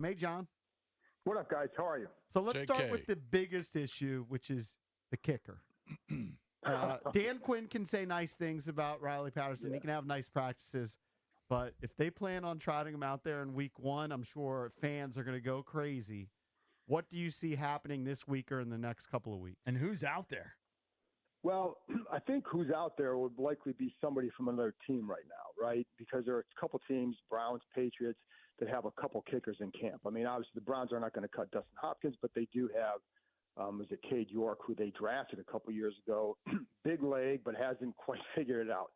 Hey, John. What up, guys? How are you? So let's JK. start with the biggest issue, which is the kicker. Dan Quinn can say nice things about Riley Patterson. Yeah. He can have nice practices. But if they plan on trotting him out there in week one, I'm sure fans are going to go crazy. What do you see happening this week or in the next couple of weeks? And who's out there? Well, I think who's out there would likely be somebody from another team right now, right? Because there are a couple teams, Browns, Patriots, that have a couple kickers in camp. I mean, obviously the Browns are not going to cut Dustin Hopkins, but they do have, is it Cade York, who they drafted a couple years ago. Big leg, but hasn't quite figured it out.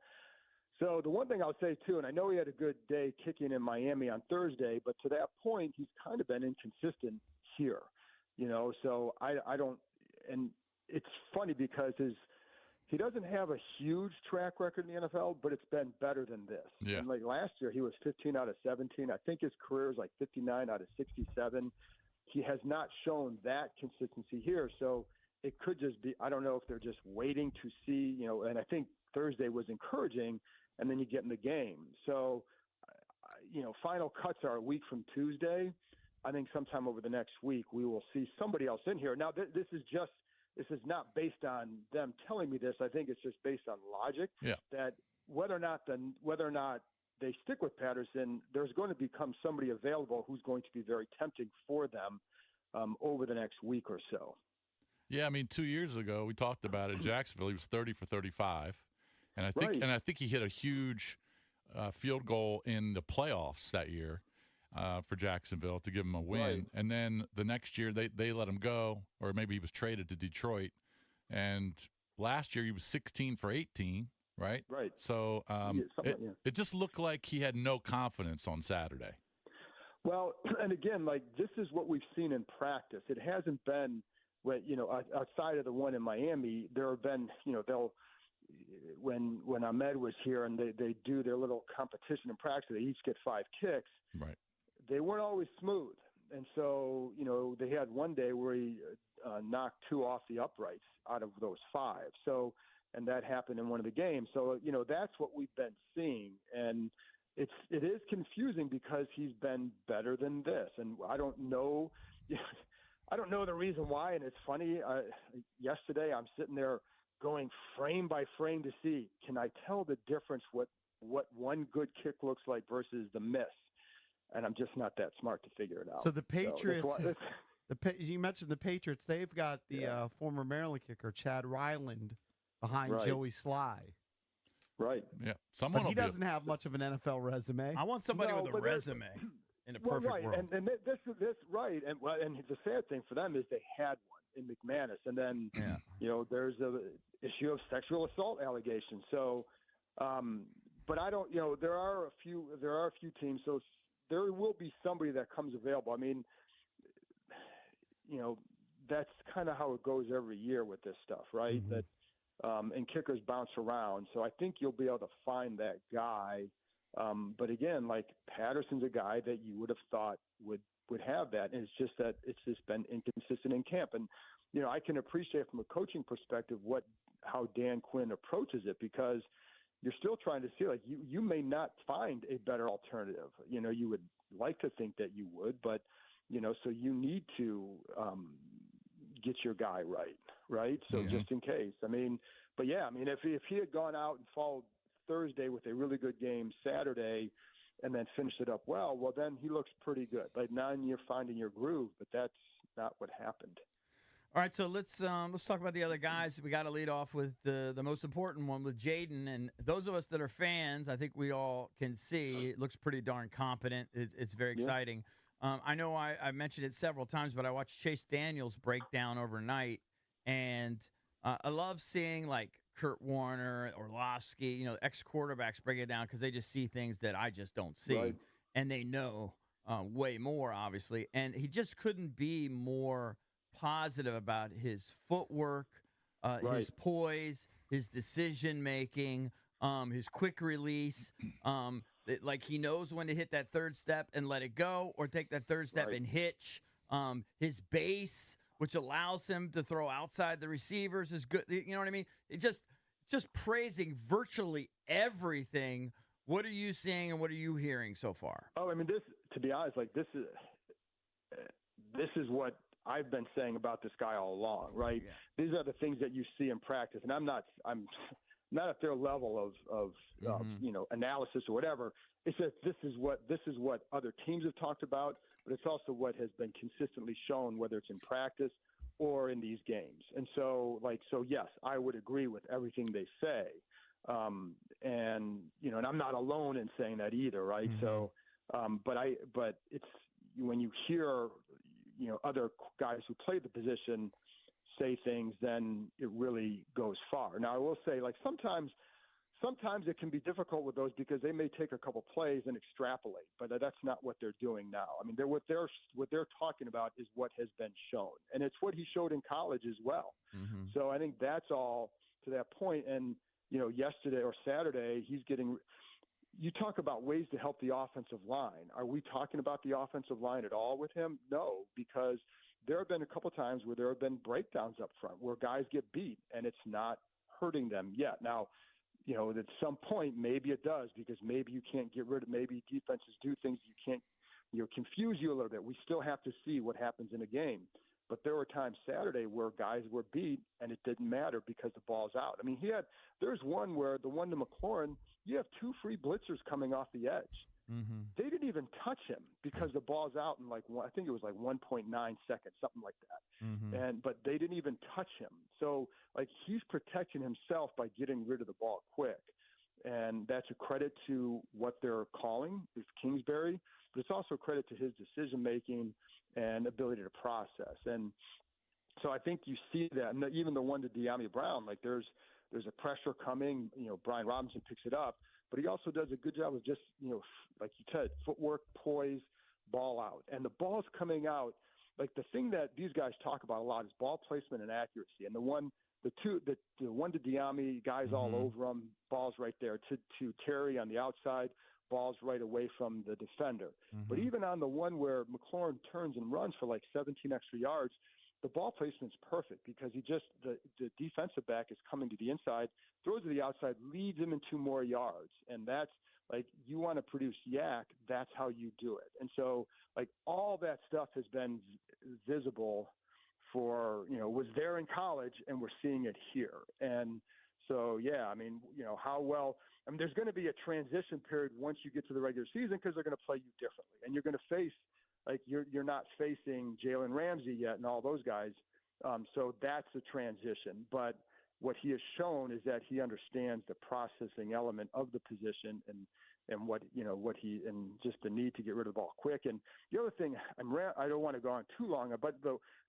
So the one thing I'll say, too, and I know he had a good day kicking in Miami on Thursday, but to that point, he's kind of been inconsistent here, so I don't – and it's funny because he doesn't have a huge track record in the NFL, but it's been better than this. Yeah. And like last year, he was 15 out of 17. I think his career is like 59 out of 67. He has not shown that consistency here. So it could just be, I don't know if they're just waiting to see, and I think Thursday was encouraging, and then you get in the game. So, final cuts are a week from Tuesday. I think sometime over the next week, we will see somebody else in here. Now, this is not based on them telling me this. I think it's just based on logic. Yeah. That whether or not they stick with Patterson, there's going to become somebody available who's going to be very tempting for them over the next week or so. Yeah, I mean, 2 years ago we talked about it. Jacksonville, he was 30 for 35, and I think he hit a huge field goal in the playoffs that year for Jacksonville to give him a win. Right. And then the next year they let him go, or maybe he was traded to Detroit. And last year he was 16 for 18, right? Right. So it just looked like he had no confidence on Saturday. Well, and again, like this is what we've seen in practice. It hasn't been outside of the one in Miami, there have been, when Ahmed was here and they do their little competition in practice, they each get 5 kicks. Right. They weren't always smooth. And so, they had one day where he knocked 2 off the uprights out of those 5. So, and that happened in one of the games. So, that's what we've been seeing. And it is confusing because he's been better than this. And I don't know, I don't know the reason why. And it's funny, yesterday I'm sitting there going frame by frame to see, can I tell the difference what one good kick looks like versus the miss? And I'm just not that smart to figure it out. So the Patriots, you mentioned the Patriots. They've got the former Maryland kicker, Chad Ryland, behind Joey Sly. Right. Yeah. But he doesn't have much of an NFL resume. I want somebody with a resume in a perfect world. And this right. And the sad thing for them is they had one in McManus. And then, there's a issue of sexual assault allegations. So, but I don't, there are a few teams. So there will be somebody that comes available. I mean, that's kind of how it goes every year with this stuff, right? Mm-hmm. That and kickers bounce around. So I think you'll be able to find that guy. But again, like Patterson's a guy that you would have thought would have that. And it's just that it's just been inconsistent in camp. And, I can appreciate from a coaching perspective how Dan Quinn approaches it, because you're still trying to see, like, you may not find a better alternative. You would like to think that you would, but, so you need to get your guy right? So just in case. I mean, but yeah, I mean, if he had gone out and followed Thursday with a really good game Saturday and then finished it up well, then he looks pretty good. Like now you're finding your groove, but that's not what happened. All right, so let's talk about the other guys. We got to lead off with the most important one with Jayden. And those of us that are fans, I think we all can see it looks pretty darn competent. It's very exciting. I know I mentioned it several times, but I watched Chase Daniels break down overnight, and I love seeing like Kurt Warner, Orlovsky, ex-quarterbacks break it down because they just see things that I just don't see, and they know way more, obviously. And he just couldn't be more positive about his footwork, his poise, his decision-making, his quick release. Like he knows when to hit that third step and let it go, or take that third step and hitch. His base, which allows him to throw outside the receivers, is good. You know what I mean? It just praising virtually everything. What are you seeing and what are you hearing so far? Oh, I mean, this, to be honest, like this is this is what I've been saying about this guy all along, right? Yeah. These are the things that you see in practice, and I'm not at their level of analysis or whatever. It's that this is what other teams have talked about, but it's also what has been consistently shown, whether it's in practice or in these games. And so yes, I would agree with everything they say. And I'm not alone in saying that either, right? Mm-hmm. So, but it's when you hear, other guys who play the position say things, then it really goes far. Now, I will say, sometimes it can be difficult with those because they may take a couple plays and extrapolate, but that's not what they're doing now. I mean, what they're talking about is what has been shown, and it's what he showed in college as well. Mm-hmm. So I think that's all to that point. And yesterday or Saturday, you talk about ways to help the offensive line. Are we talking about the offensive line at all with him? No, because there have been a couple times where there have been breakdowns up front where guys get beat and it's not hurting them yet. Now, at some point, maybe it does, because maybe you can't get rid of, maybe defenses do things you can't, confuse you a little bit. We still have to see what happens in a game. But there were times Saturday where guys were beat and it didn't matter because the ball's out. I mean, there's one where the one to McLaurin, you have 2 free blitzers coming off the edge. Mm-hmm. They didn't even touch him because the ball's out in I think it was 1.9 seconds, something like that. Mm-hmm. But they didn't even touch him. So he's protecting himself by getting rid of the ball quick. And that's a credit to what they're calling is Kingsbury, but it's also a credit to his decision-making and ability to process. And so I think you see that. And even the one to De'Ami Brown, there's a pressure coming, Brian Robinson picks it up, but he also does a good job of just, like you said, footwork, poise, ball out. And the ball's coming out. The thing that these guys talk about a lot is ball placement and accuracy. And the one to De'Ami, guys mm-hmm. all over him, ball's right there. To Terry on the outside, ball's right away from the defender. Mm-hmm. But even on the one where McLaurin turns and runs for 17 extra yards, the ball placement's perfect because the defensive back is coming to the inside, throws to the outside, leads him into more yards. And that's you want to produce yak, that's how you do it. And so all that stuff has been visible was there in college, and we're seeing it here. And so, yeah, I mean, how well – I mean, there's going to be a transition period once you get to the regular season because they're going to play you differently. And you're going to face you're not facing Jalen Ramsey yet and all those guys. So that's a transition. But what he has shown is that he understands the processing element of the position and what and just the need to get rid of the ball quick. And the other thing, I don't want to go on too long, but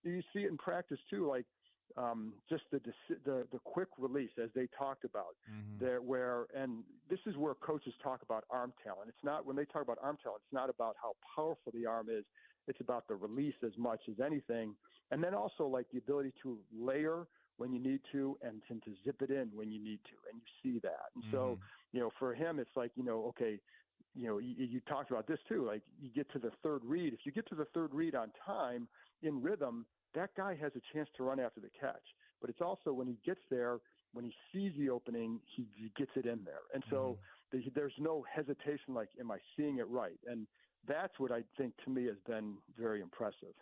you see it in practice too, just the quick release as they talked about mm-hmm. And this is where coaches talk about arm talent. It's not, when they talk about arm talent, it's not about how powerful the arm is. It's about the release as much as anything. And then also the ability to layer when you need to and to zip it in when you need to. And you see that. And mm-hmm. so, for him, it's okay, you talked about this too. You get to the third read. If you get to the third read on time in rhythm, that guy has a chance to run after the catch. But it's also when he gets there, when he sees the opening, he gets it in there. And so mm-hmm. there's no hesitation am I seeing it right? And that's what I think to me has been very impressive.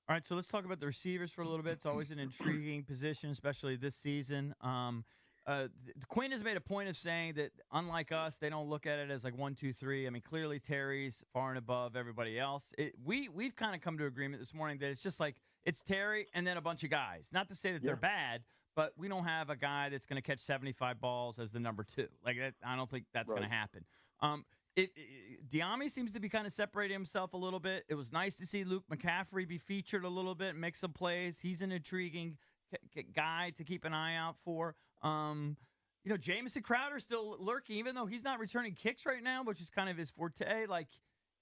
All right, so let's talk about the receivers for a little bit. It's always an intriguing position, especially this season. Quinn has made a point of saying that, unlike us, they don't look at it as 1, 2, 3. I mean, clearly Terry's far and above everybody else. We've kind of come to agreement this morning that it's just it's Terry and then a bunch of guys. Not to say that they're bad, but we don't have a guy that's going to catch 75 balls as the number 2. I don't think that's going to happen. De'Ami seems to be kind of separating himself a little bit. It was nice to see Luke McCaffrey be featured a little bit, make some plays. He's an intriguing guy to keep an eye out for. Jamison Crowder's still lurking, even though he's not returning kicks right now, which is kind of his forte.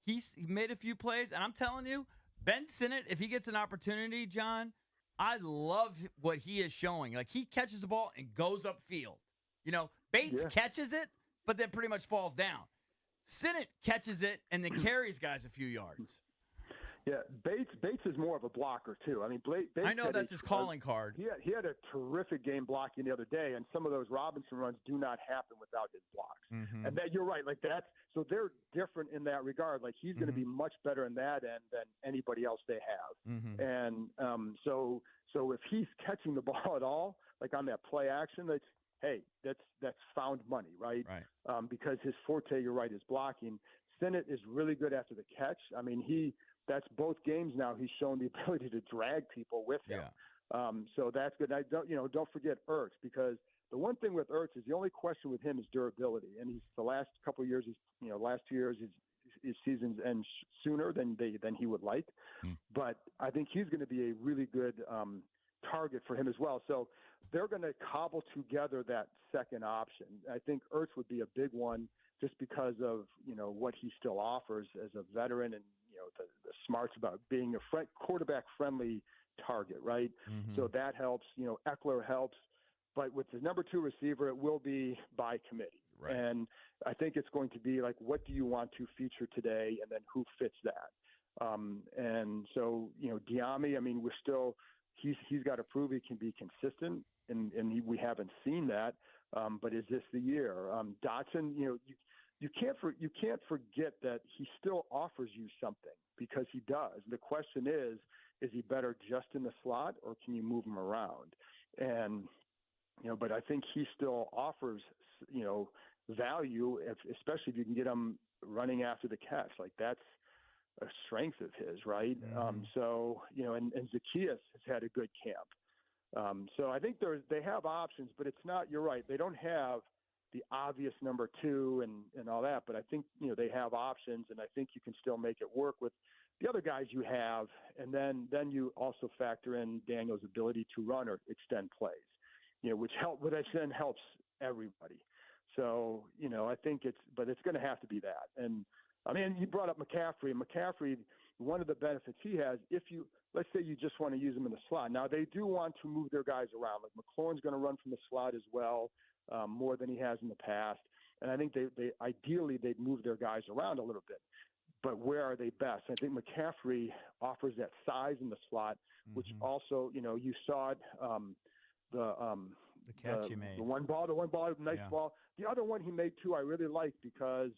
He made a few plays, and I'm telling you, Ben Sinnott, if he gets an opportunity, John, I love what he is showing. He catches the ball and goes upfield. Bates catches it, but then pretty much falls down. Sinnott catches it and then carries guys a few yards. Yeah, Bates is more of a blocker too. I mean, Bates. I know that's his calling card. He had a terrific game blocking the other day, and some of those Robinson runs do not happen without his blocks. Mm-hmm. And that you're right, like that's so they're different in that regard. Like he's going to be much better in that end than anybody else they have. Mm-hmm. And so if he's catching the ball at all, like on that play action, that's found money, right? Right. Because his forte, you're right, is blocking. Sinnott is really good after the catch. I mean, that's both games now. He's shown the ability to drag people with him. Yeah. So that's good. Don't forget Ertz, because the one thing with Ertz is the only question with him is durability. And he's the last couple of years, last 2 years, his seasons end sooner than he would like. But I think he's going to be a really good target for him as well. So they're going to cobble together that second option. I think Ertz would be a big one just because of, what he still offers as a veteran and, the smarts about being a quarterback-friendly target, right? Mm-hmm. So that helps. Eckler helps. But with the number 2 receiver, it will be by committee. Right. And I think it's going to be like, what do you want to feature today, and then who fits that? And so, Diami, I mean, he's got to prove he can be consistent, and we haven't seen that. But is this the year? Dotson, you can't forget that he still offers you something, because he does. The question is he better just in the slot, or can you move him around? And but I think he still offers value, especially if you can get him running after the catch. Like that's a strength of his, right? Mm-hmm. So and Zacchaeus has had a good camp. So I think they have options, but it's not. You're right. They don't have the obvious number 2 and all that, but I think they have options, and I think you can still make it work with the other guys you have, and then you also factor in Daniels' ability to run or extend plays, which then helps everybody. So I think it's going to have to be that. And I mean, you brought up McCaffrey. McCaffrey, one of the benefits he has, let's say you just want to use him in the slot. Now they do want to move their guys around. Like McLaurin's going to run from the slot as well. More than he has in the past. And I think they ideally they'd move their guys around a little bit. But where are they best? I think McCaffrey offers that size in the slot, which also, you saw it, the catch he made. The one ball, nice ball. The other one he made too, I really liked, because,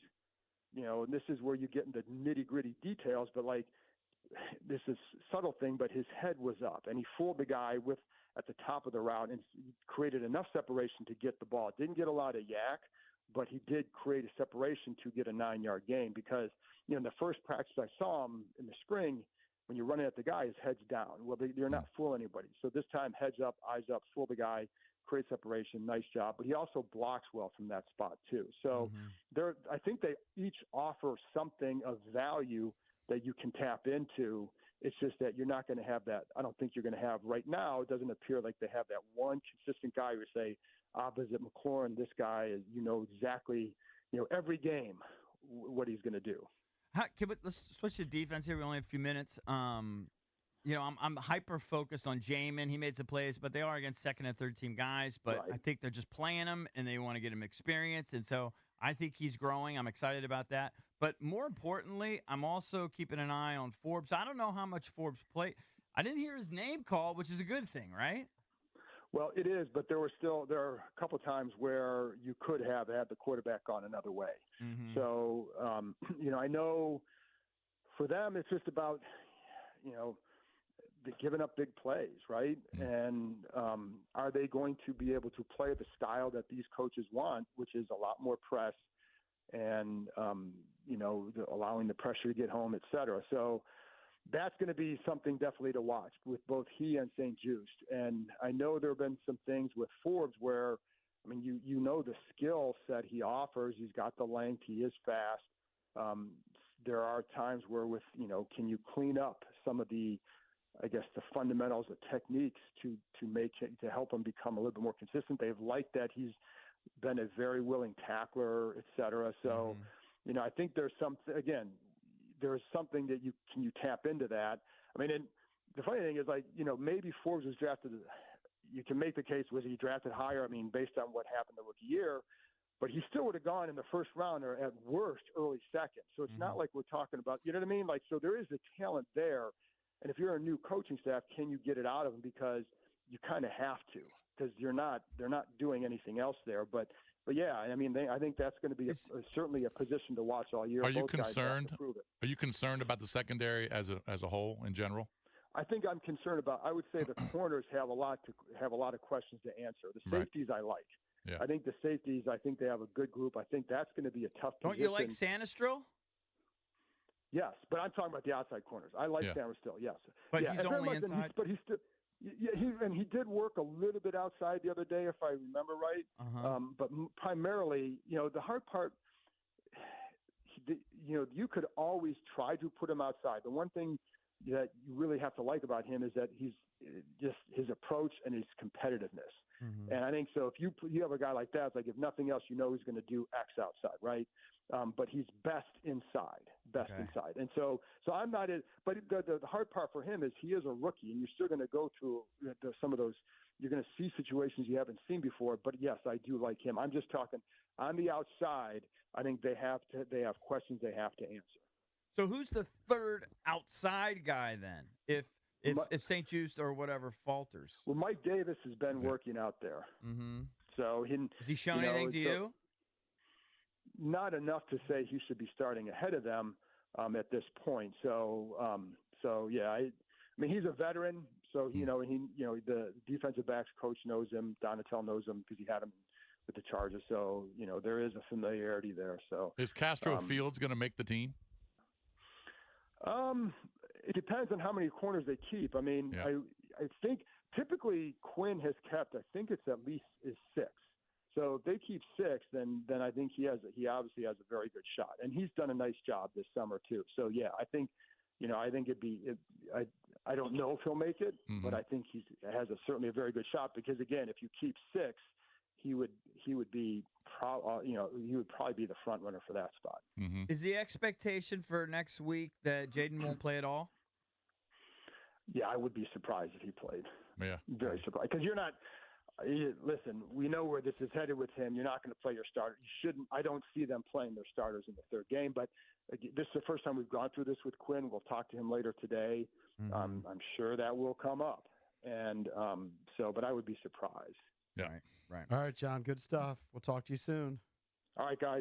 and this is where you get into nitty-gritty details, but like this is subtle thing, but his head was up and he fooled the guy at the top of the route and created enough separation to get the ball. Didn't get a lot of yak, but he did create a separation to get a 9-yard gain, because, in the first practice I saw him in the spring, when you're running at the guy, his head's down. Well, they're not fooling anybody. So this time, heads up, eyes up, fool the guy, create separation, nice job. But he also blocks well from that spot too. So I think they each offer something of value that you can tap into. It's just that you're not going to have that. I don't think you're going to have right now. It doesn't appear like they have that one consistent guy who say opposite McLaurin, this guy is, exactly, every game what he's going to do. Let's switch to defense here. We only have a few minutes. I'm hyper focused on Jamin. He made some plays, but they are against second and third team guys. But right. I think they're just playing him, and they want to get him experience. And so I think he's growing. I'm excited about that. But more importantly, I'm also keeping an eye on Forbes. I don't know how much Forbes played. I didn't hear his name called, which is a good thing, right? Well, it is, but there are a couple of times where you could have had the quarterback gone another way. Mm-hmm. So, I know for them it's just about, giving up big plays, right? Mm-hmm. And are they going to be able to play the style that these coaches want, which is a lot more press and, allowing the pressure to get home, et cetera. So that's going to be something definitely to watch with both he and St. Juste. And I know there have been some things with Forbes where, the skill set he offers. He's got the length. He is fast. There are times where can you clean up some of the fundamentals, the techniques to help him become a little bit more consistent. They've liked that he's been a very willing tackler, et cetera. So, I think there's there's something that you tap into that. And the funny thing is, maybe Forbes was drafted. You can make the case, was he drafted higher? Based on what happened the rookie year. but he still would have gone in the first round or at worst early second. So it's not like we're talking about, you know what I mean? Like, so there is a talent there. And if you're a new coaching staff, can you get it out of him? Because you kind of have to, because they're not doing anything else there. But yeah, I mean, I think that's going to be certainly a position to watch all year. Are you Both guys have concerned? to prove it. Are you concerned about the secondary as a whole in general? I think I'm concerned about. I would say the corners have a lot of questions to answer. The safeties I like. Yeah. I think the safeties. I think they have a good group. I think that's going to be a tough position. Don't you like Sanistril? Yes, but I'm talking about the outside corners. I like Sanders still. Yes, but he's only inside. But he's still. Yeah, he did work a little bit outside the other day, if I remember right. But primarily, the hard part, you could always try to put him outside. The one thing that you really have to like about him is that he's just his approach and his competitiveness. And I think so. If you have a guy like that, it's like if nothing else, he's going to do X outside, right? But he's best inside. And so I'm not – but the hard part for him is he is a rookie, and you're still going to go through some of those – you're going to see situations you haven't seen before. But, yes, I do like him. I'm just talking on the outside. I think they have questions they have to answer. So who's the third outside guy then if St. Just or whatever falters? Well, Mike Davis has been working out there. So has he shown anything to you? Not enough to say he should be starting ahead of them at this point. So yeah, I mean he's a veteran. So the defensive backs coach knows him. Donatel knows him because he had him with the Chargers. So there is a familiarity there. So is Castro Fields going to make the team? It depends on how many corners they keep. I mean, I think typically Quinn has kept. I think it's at least is 6. So if they keep 6, then I think he obviously has a very good shot, and he's done a nice job this summer too. So yeah, I think I don't know if he'll make it, but I think he has certainly a very good shot because again, if you keep 6, he would be he would probably be the front runner for that spot. Is the expectation for next week that Jayden won't play at all? Yeah, I would be surprised if he played. Yeah, very surprised because you're not. Listen, we know where this is headed with him. You're not going to play your starter. You shouldn't. I don't see them playing their starters in the third game. But this is the first time we've gone through this with Quinn. We'll talk to him later today. I'm sure that will come up. And but I would be surprised. Yeah. Right. All right, John. Good stuff. We'll talk to you soon. All right, guys.